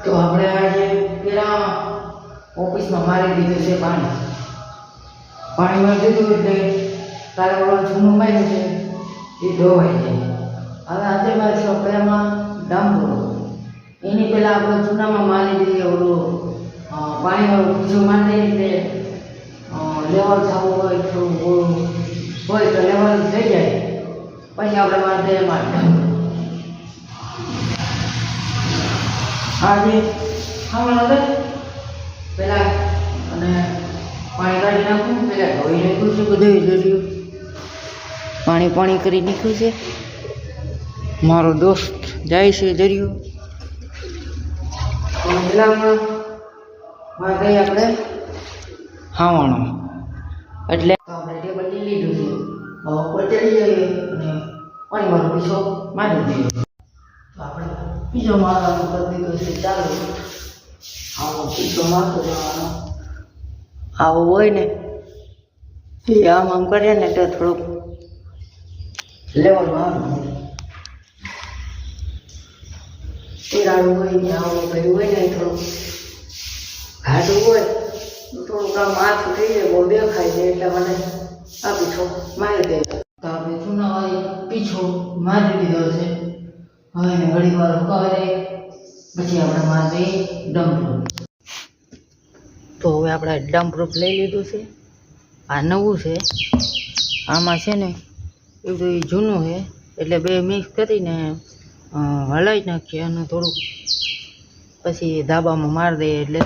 તો આપણે આજે પેલા ઓફિસમાં મારી દીધું છે પાણી મારી દીધું એટલે તારે ઓલો જૂનું માર્યું છે એ ધોવાઈ જાય. હવે આજે મારી સોફ્ટવેરમાં ડામ્પરો એની પહેલાં આપણે જૂનામાં મારી દઈએ ઓલું પાણીવાળું બીજું મારી દઈએ એટલે લેવલ થવું હોય થોડું ઓળું હોય તો લેવલ થઈ જાય પછી આપણે મારી દઈએ એમાં આજે ખાવાનું હતું પહેલાં અને પાણી કાઢી નાખું પહેલાં ધોઈ નાખ્યું છે બધું જર્યું પાણી કરી નાખ્યું છે. મારો દોસ્ત જાય છે જર્યું પહેલાંમાં માં ગઈ આપણે ખાવાનું એટલે આપણે ટેબલ લઈ લીધું છે ઉપર ચડી જઈએ અને પાણીવાળો પીછો મારી દઈએ. તો આપણે પીછો મારવાનો કરી દીધો છે ચાલુ. આવો પીછો મારતો જવાનો આવો હોય ને એ આમ કરીએ ને તો થોડુંક લેવલમાં આવે તિરાડું હોય ને આવું કંઈ હોય ને થોડુંક ઘાટું હોય તો થોડુંક આમ માથું થઈ જાય બહુ દેખાય છે એટલે મને આ પીછો મારી દે. તો આપણે ચૂનાવાળી પીછો મારી દીધો છે. હવે એને ઘડી વાર ઉકાવી દઈએ પછી આપણે મારી દઈએ ડમ્પરૂફ. તો હવે આપણે ડમ્પરૂફ લઈ લીધું છે. આ નવું છે. આમાં છે ને એ બધું જૂનું છે એટલે બે મિક્સ કરીને હલાવી નાખીએ અને થોડુંક પછી ધાબામાં મારી દઈએ એટલે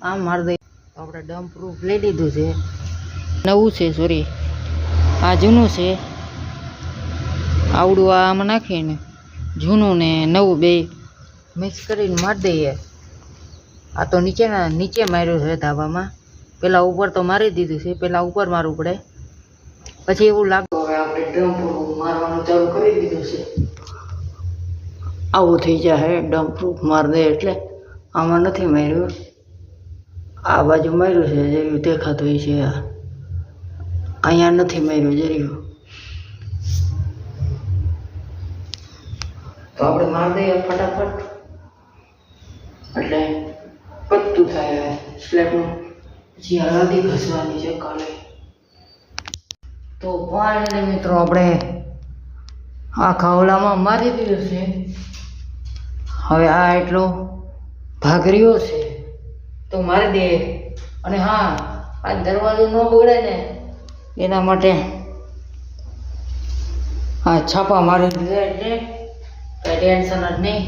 આમ મારી દઈએ. તો આપણે ડમ્પરૂફ લઈ લીધું છે. નવું છે સોરી આ જૂનું છે. આવડું આમાં નાખીને જૂનું ને નવું બે મિક્સ કરીને મારી દઈએ. આ તો નીચે માર્યું છે ધાબામાં. પહેલાં ઉપર તો મારી દીધું છે. પહેલાં ઉપર મારવું પડે પછી એવું લાગે. હવે આપણે ડમ્પરૂફ મારવાનું ચાલુ કરી દીધું છે. આવું થઈ જાય ડમ્પરૂફ મારી દે એટલે. આમાં નથી માર્યું આ બાજુ માર્યું છે જેવું દેખાતું હોય છે. અહીંયા નથી માર્યું જર્યું. તો આપણે મારી દઈએ ફટાફટ એટલે પત્તું થાય સ્લેબનું. પછી હળદી ઘસવાની છે કાલે. તો ફાઇનલી મિત્રો આપણે આ ખાવલામાં મારી દીધું છે. હવે આ એટલો ભાગ રહ્યો છે તો મારી દે. અને હા આ દરવાજો ન બગડે ને એના માટે આ છાપા મારી દીધા એટલે કંઈ ટેન્શન જ નહીં.